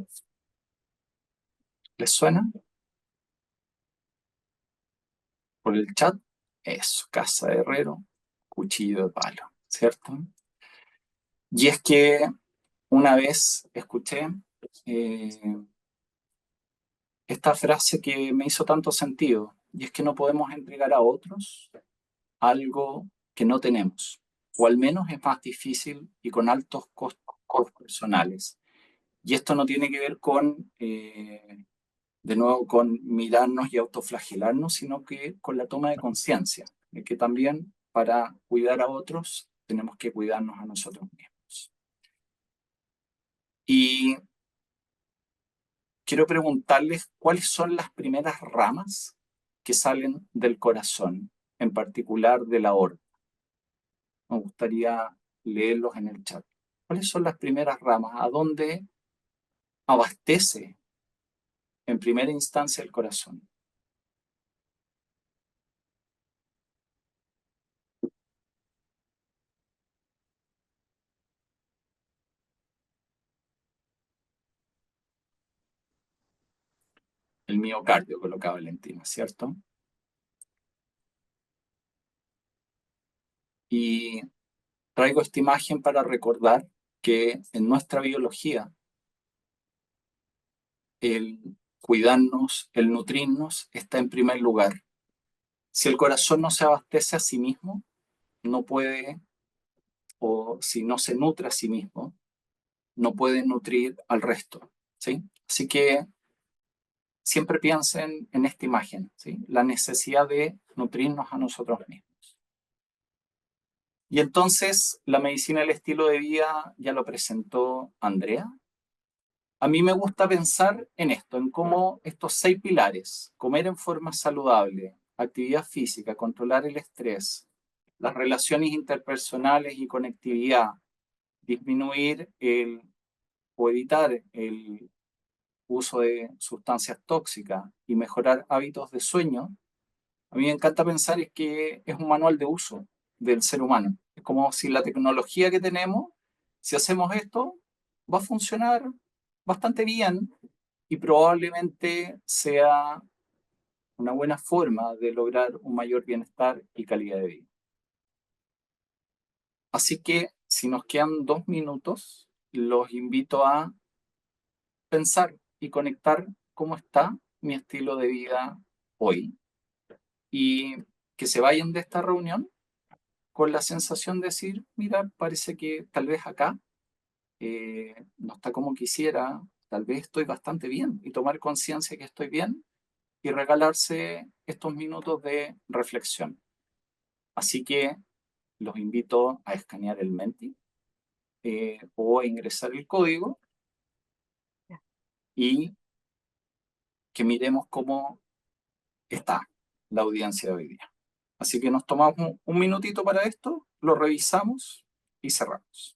¿Les suena? Por el chat. Eso, casa de herrero, cuchillo de palo, ¿cierto? Y es que una vez escuché eh, esta frase que me hizo tanto sentido, y es que no podemos entregar a otros algo que no tenemos, o al menos es más difícil y con altos costos personales. Y esto no tiene que ver con, de nuevo, con mirarnos y autoflagelarnos, sino que con la toma de conciencia, de que también para cuidar a otros tenemos que cuidarnos a nosotros mismos. Y quiero preguntarles cuáles son las primeras ramas que salen del corazón, en particular de la aorta. Me gustaría leerlos en el chat. ¿Cuáles son las primeras ramas? ¿A dónde abastece en primera instancia el corazón? El miocardio, colocaba Valentina, ¿cierto? Y traigo esta imagen para recordar que en nuestra biología el cuidarnos, el nutrirnos está en primer lugar. Si el corazón no se abastece a sí mismo, no puede, o si no se nutre a sí mismo, no puede nutrir al resto, ¿sí? Así que siempre piensen en esta imagen, ¿sí? La necesidad de nutrirnos a nosotros mismos. Y entonces la medicina del estilo de vida ya lo presentó Andrea. A mí me gusta pensar en esto, en cómo estos 6 pilares, comer en forma saludable, actividad física, controlar el estrés, las relaciones interpersonales y conectividad, disminuir o evitar el uso de sustancias tóxicas y mejorar hábitos de sueño, a mí me encanta pensar es que es un manual de uso del ser humano. Es como si la tecnología que tenemos, si hacemos esto, va a funcionar bastante bien y probablemente sea una buena forma de lograr un mayor bienestar y calidad de vida. Así que si nos quedan 2 minutos, los invito a pensar y conectar cómo está mi estilo de vida hoy y que se vayan de esta reunión con la sensación de decir, mira, parece que tal vez acá no está como quisiera, tal vez estoy bastante bien y tomar conciencia que estoy bien y regalarse estos minutos de reflexión. Así que los invito a escanear el Menti o a ingresar el código y que miremos cómo está la audiencia de hoy día. Así que nos tomamos un minutito para esto, lo revisamos y cerramos.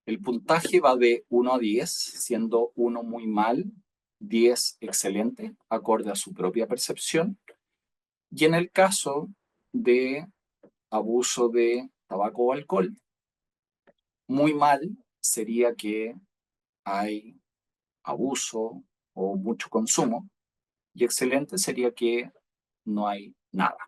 El puntaje va de 1 a 10, siendo 1 muy mal, 10 excelente, acorde a su propia percepción. Y en el caso de abuso de tabaco o alcohol, muy mal sería que hay abuso o mucho consumo, y excelente sería que no hay nada.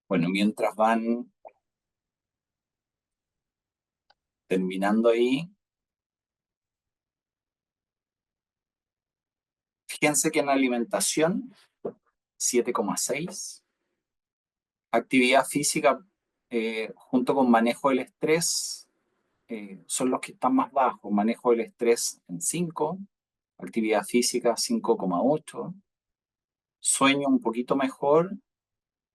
Bueno, mientras van terminando ahí, fíjense que en alimentación, 7,6. Actividad física junto con manejo del estrés son los que están más bajos. Manejo del estrés en 5, actividad física 5,8, sueño un poquito mejor,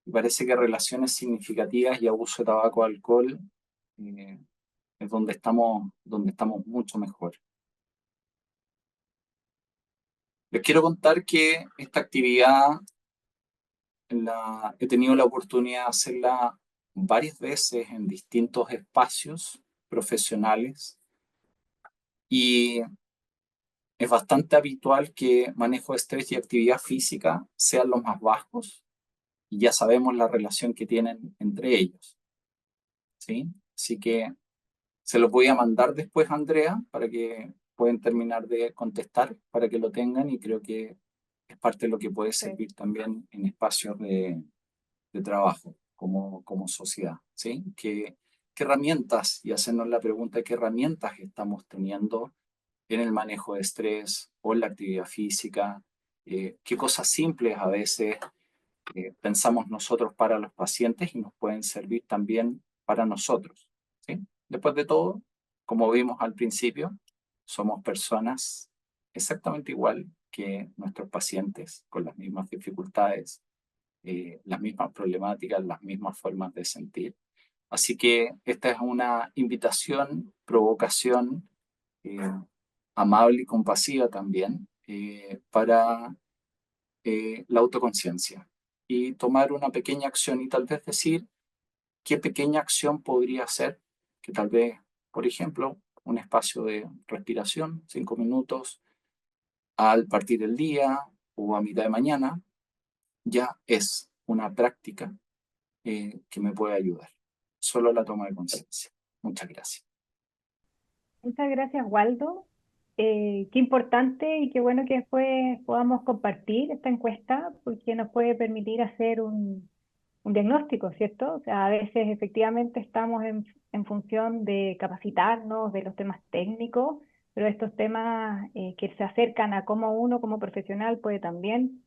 y parece que relaciones significativas y abuso de tabaco, alcohol, es donde estamos mucho mejor. Les quiero contar que esta actividad he tenido la oportunidad de hacerla varias veces en distintos espacios profesionales y es bastante habitual que manejo de estrés y actividad física sean los más bajos y ya sabemos la relación que tienen entre ellos, ¿sí? Así que se los voy a mandar después a Andrea para que puedan terminar de contestar, para que lo tengan y creo que es parte de lo que puede servir también en espacios de trabajo como sociedad, ¿sí? ¿Qué herramientas, y hacernos la pregunta, qué herramientas estamos teniendo en el manejo de estrés o en la actividad física? ¿Qué cosas simples a veces pensamos nosotros para los pacientes y nos pueden servir también para nosotros, ¿sí? Después de todo, como vimos al principio, somos personas exactamente igual que nuestros pacientes, con las mismas dificultades, las mismas problemáticas, las mismas formas de sentir. Así que esta es una invitación, provocación amable y compasiva también para la autoconciencia y tomar una pequeña acción y tal vez decir qué pequeña acción podría ser, que tal vez, por ejemplo, un espacio de respiración, 5 minutos al partir del día o a mitad de mañana, ya es una práctica que me puede ayudar. Solo la toma de conciencia. Muchas gracias. Muchas gracias, Waldo. Qué importante y qué bueno que después podamos compartir esta encuesta porque nos puede permitir hacer un diagnóstico, ¿cierto? O sea, a veces efectivamente estamos en función de capacitarnos de los temas técnicos, pero estos temas que se acercan a cómo uno como profesional puede también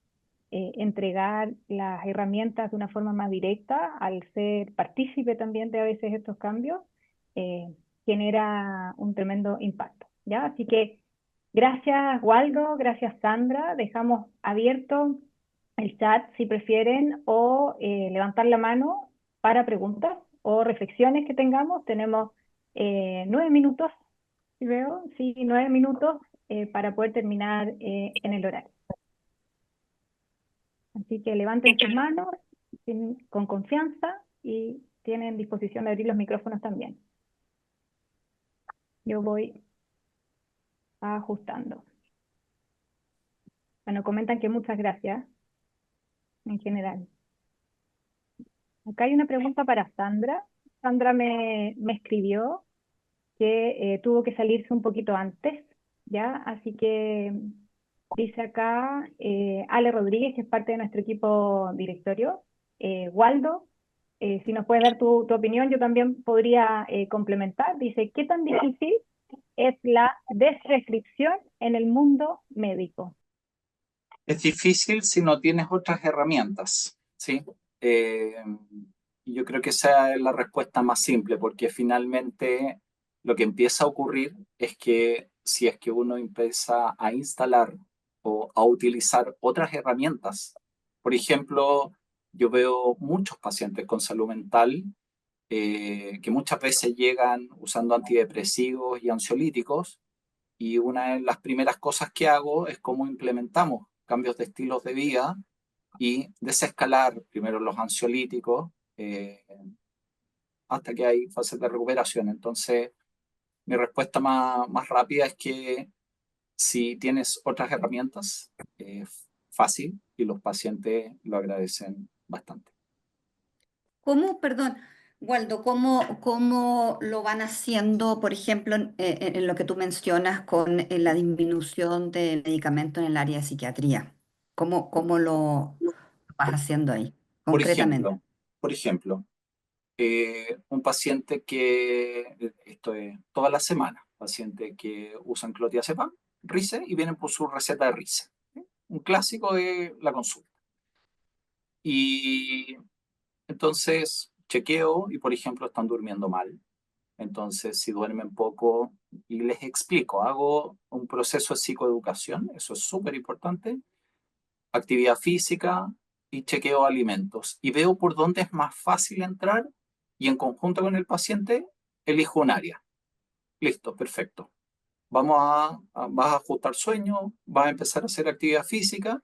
entregar las herramientas de una forma más directa al ser partícipe también de a veces estos cambios, eh, genera un tremendo impacto, ¿ya? Así que gracias, Waldo, gracias, Sandra. Dejamos abierto el chat si prefieren o levantar la mano para preguntas o reflexiones que tengamos. Tenemos 9 minutos, si veo, sí, 9 minutos para poder terminar en el horario. Así que levanten sus manos con confianza y tienen disposición de abrir los micrófonos también. Yo voy ajustando. Bueno, comentan que muchas gracias en general. Acá hay una pregunta para Sandra. Sandra me escribió que tuvo que salirse un poquito antes, ¿ya? Así que dice acá Ale Rodríguez, que es parte de nuestro equipo directorio. Waldo, si nos puedes dar tu opinión, yo también podría complementar. Dice, ¿qué tan difícil es la desprescripción en el mundo médico? Es difícil si no tienes otras herramientas, ¿sí? Yo creo que esa es la respuesta más simple, porque finalmente lo que empieza a ocurrir es que si es que uno empieza a instalar o a utilizar otras herramientas, por ejemplo, yo veo muchos pacientes con salud mental que muchas veces llegan usando antidepresivos y ansiolíticos, y una de las primeras cosas que hago es cómo implementamos cambios de estilos de vida y desescalar primero los ansiolíticos hasta que hay fases de recuperación. Entonces, mi respuesta más rápida es que si tienes otras herramientas, es fácil y los pacientes lo agradecen bastante. ¿Cómo, perdón, Waldo, cómo lo van haciendo, por ejemplo, en lo que tú mencionas con la disminución de medicamentos en el área de psiquiatría? ¿Cómo lo vas haciendo ahí, Por concretamente? ejemplo, por ejemplo, un paciente que, esto es toda la semana, paciente que usan clotrazepam, RICE, y vienen por su receta de RICE. ¿Sí? Un clásico de la consulta. Y entonces chequeo y, por ejemplo, están durmiendo mal. Entonces, si duermen poco, y les explico, hago un proceso de psicoeducación, eso es súper importante, actividad física y chequeo alimentos. Y veo por dónde es más fácil entrar y en conjunto con el paciente, elijo un área. Listo, perfecto. Vas a ajustar sueño, vas a empezar a hacer actividad física,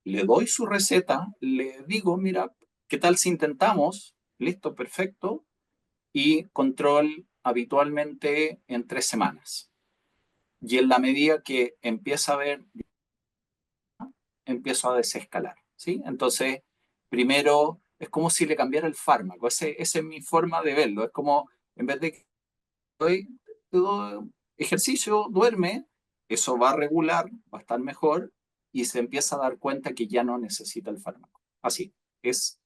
le doy su receta, le digo, mira, ¿qué tal si intentamos? Listo, perfecto. Y control habitualmente en 3 semanas. Y en la medida que empieza a ver, empiezo a desescalar, ¿sí? Entonces, primero, es como si le cambiara el fármaco. Esa es mi forma de verlo. Es como, en vez de que doy ejercicio, duerme, eso va a regular, va a estar mejor, y se empieza a dar cuenta que ya no necesita el fármaco. Así, es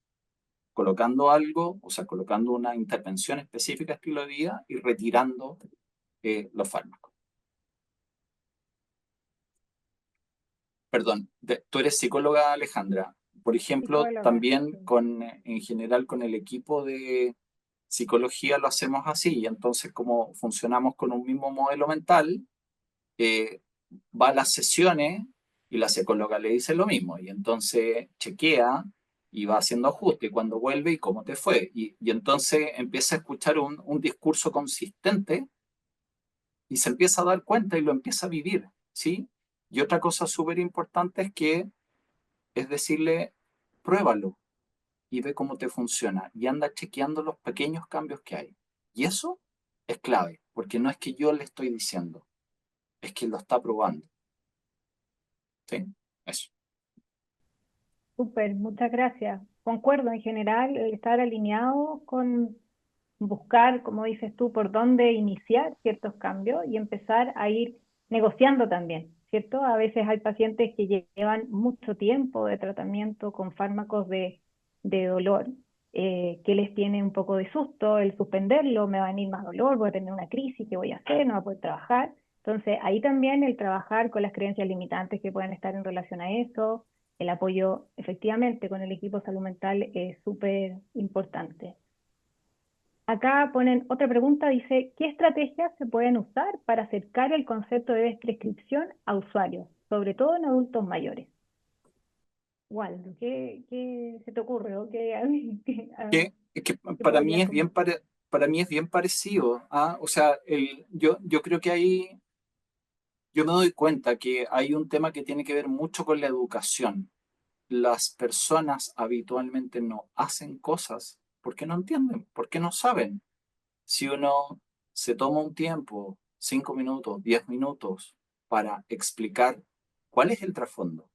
colocando algo, o sea, colocando una intervención específica estilo de vida y retirando los fármacos. Perdón, tú eres psicóloga, Alejandra. Por ejemplo, Psicóloga, también sí. en general con el equipo de psicología lo hacemos así, y entonces como funcionamos con un mismo modelo mental, eh, va a las sesiones y la psicóloga le dice lo mismo, y entonces chequea y va haciendo ajustes, y cuando vuelve y cómo te fue, y entonces empieza a escuchar un discurso consistente y se empieza a dar cuenta y lo empieza a vivir, ¿sí? Y otra cosa súper importante es decirle, pruébalo y ve cómo te funciona y anda chequeando los pequeños cambios que hay. Y eso es clave, porque no es que yo le estoy diciendo, es que lo está probando. ¿Sí? Eso. Súper, muchas gracias. Concuerdo en general, el estar alineado con buscar, como dices tú, por dónde iniciar ciertos cambios y empezar a ir negociando también, ¿cierto? A veces hay pacientes que llevan mucho tiempo de tratamiento con fármacos de dolor, que les tiene un poco de susto el suspenderlo, me va a venir más dolor, voy a tener una crisis, ¿qué voy a hacer? No voy a poder trabajar. Entonces, ahí también el trabajar con las creencias limitantes que pueden estar en relación a eso, el apoyo efectivamente con el equipo salud mental es súper importante. Acá ponen otra pregunta, dice, ¿qué estrategias se pueden usar para acercar el concepto de prescripción a usuarios, sobre todo en adultos mayores? Waldo, ¿qué se te ocurre o Que qué para mí podrías es bien, comentar? para mí es bien parecido. ¿Ah? O sea, yo creo que yo me doy cuenta que hay un tema que tiene que ver mucho con la educación. Las personas habitualmente no hacen cosas porque no entienden, porque no saben. Si uno se toma un tiempo, 5 minutos, 10 minutos, para explicar cuál es el trasfondo,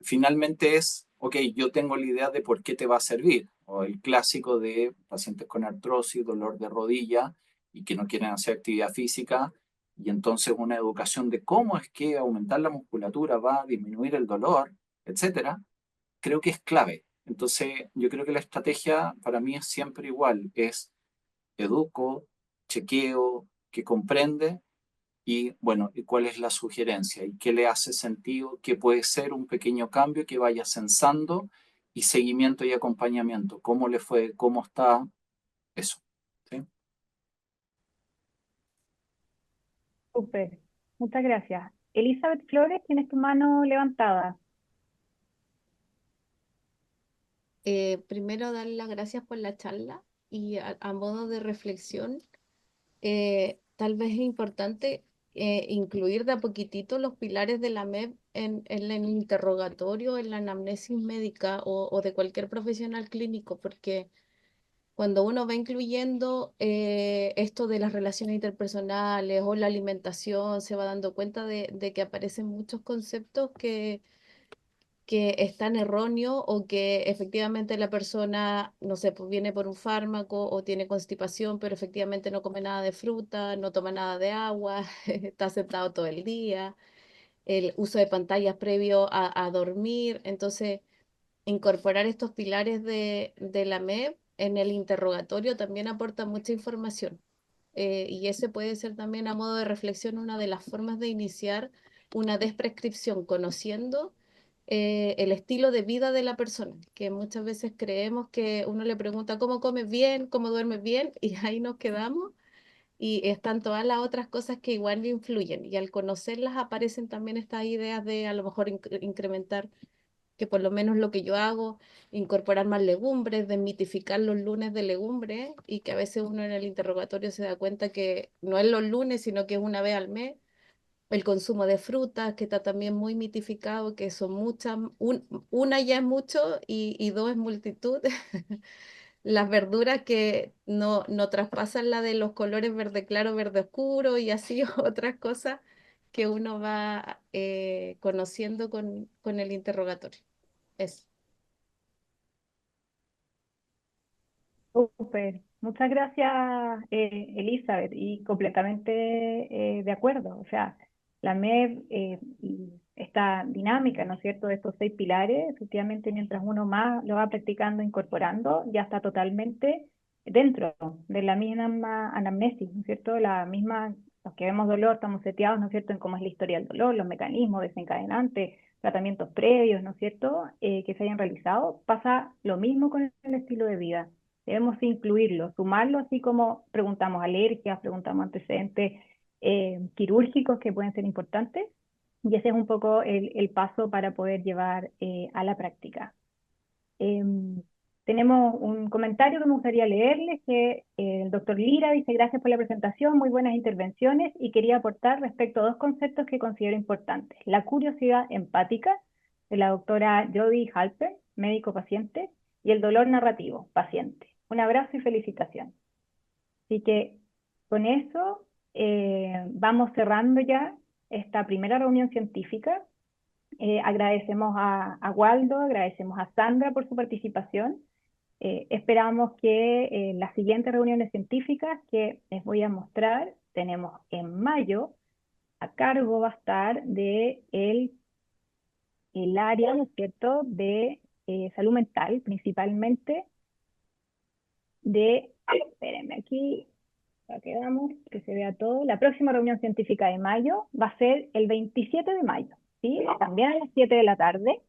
finalmente es, ok, yo tengo la idea de por qué te va a servir, o el clásico de pacientes con artrosis, dolor de rodilla y que no quieren hacer actividad física, y entonces una educación de cómo es que aumentar la musculatura va a disminuir el dolor, etcétera, creo que es clave. Entonces, yo creo que la estrategia para mí es siempre igual, es educo, chequeo, que comprende y bueno, ¿y cuál es la sugerencia? ¿Y qué le hace sentido? ¿Qué puede ser un pequeño cambio que vaya censando? Y seguimiento y acompañamiento. ¿Cómo le fue? ¿Cómo está? Eso. ¿Sí? Súper, muchas gracias. Elizabeth Flores, tienes tu mano levantada. Primero, dar las gracias por la charla y a modo de reflexión, tal vez es importante incluir de a poquitito los pilares de la MEP en el interrogatorio, en la anamnesis médica o de cualquier profesional clínico, porque cuando uno va incluyendo esto de las relaciones interpersonales o la alimentación, se va dando cuenta de que aparecen muchos conceptos que están erróneos o que efectivamente la persona, no sé, pues viene por un fármaco o tiene constipación, pero efectivamente no come nada de fruta, no toma nada de agua, está sentado todo el día, el uso de pantallas previo a dormir. Entonces, incorporar estos pilares de la MEP en el interrogatorio también aporta mucha información. Y ese puede ser también a modo de reflexión una de las formas de iniciar una desprescripción, conociendo el estilo de vida de la persona, que muchas veces creemos que uno le pregunta cómo comes bien, cómo duermes bien, y ahí nos quedamos, y están todas las otras cosas que igual influyen, y al conocerlas aparecen también estas ideas de a lo mejor incrementar, que por lo menos lo que yo hago, incorporar más legumbres, desmitificar los lunes de legumbres, y que a veces uno en el interrogatorio se da cuenta que no es los lunes, sino que es una vez al mes. El consumo de frutas, que está también muy mitificado, que son muchas, una ya es mucho y dos es multitud. Las verduras que no traspasan la de los colores verde claro, verde oscuro y así otras cosas que uno va conociendo con el interrogatorio. Eso. Súper. Muchas gracias, Elizabeth, y completamente de acuerdo. O sea, la MEV y esta dinámica, ¿no es cierto?, de estos 6 pilares, efectivamente, mientras uno más lo va practicando, incorporando, ya está totalmente dentro de la misma anamnesis, ¿no es cierto? La misma, los que vemos dolor, estamos seteados, ¿no es cierto?, en cómo es la historia del dolor, los mecanismos desencadenantes, tratamientos previos, ¿no es cierto?, que se hayan realizado. Pasa lo mismo con el estilo de vida. Debemos incluirlo, sumarlo, así como preguntamos alergias, preguntamos antecedentes quirúrgicos que pueden ser importantes, y ese es un poco el paso para poder llevar a la práctica. Tenemos un comentario que me gustaría leerles, que el doctor Lira dice: gracias por la presentación, muy buenas intervenciones, y quería aportar respecto a 2 conceptos que considero importantes: la curiosidad empática, de la doctora Jody Halper, médico-paciente, y el dolor narrativo, paciente. Un abrazo y felicitación. Así que con eso vamos cerrando ya esta primera reunión científica. Agradecemos a Waldo, agradecemos a Sandra por su participación. Esperamos que las siguientes reuniones científicas que les voy a mostrar, tenemos en mayo, a cargo va a estar de el área, ¿no es cierto?, de salud mental, principalmente espérenme aquí, ya quedamos, que se vea todo. La próxima reunión científica de mayo va a ser el 27 de mayo, ¿sí? También a las 7 de la tarde,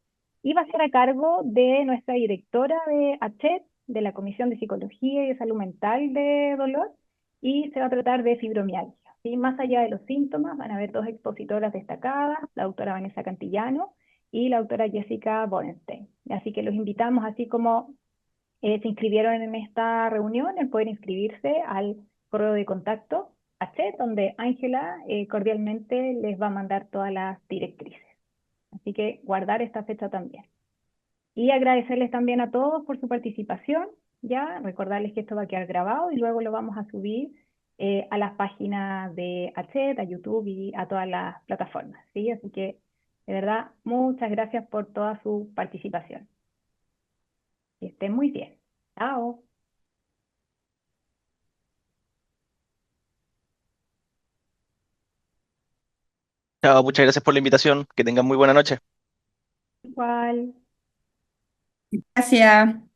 y va a ser a cargo de nuestra directora de ACHET, de la Comisión de Psicología y de Salud Mental de Dolor, y se va a tratar de fibromialgia, ¿sí? Más allá de los síntomas, van a haber 2 expositoras destacadas, la doctora Vanessa Cantillano y la doctora Jessica Borenstein. Así que los invitamos, así como se inscribieron en esta reunión, en poder inscribirse al correo de contacto ACHET, donde Ángela cordialmente les va a mandar todas las directrices. Así que guardar esta fecha también. Y agradecerles también a todos por su participación, ya recordarles que esto va a quedar grabado y luego lo vamos a subir a las páginas de ACHET, a YouTube y a todas las plataformas, ¿sí? Así que, de verdad, muchas gracias por toda su participación. Que estén muy bien. Chao. Chao, muchas gracias por la invitación. Que tengan muy buena noche. Igual. Gracias.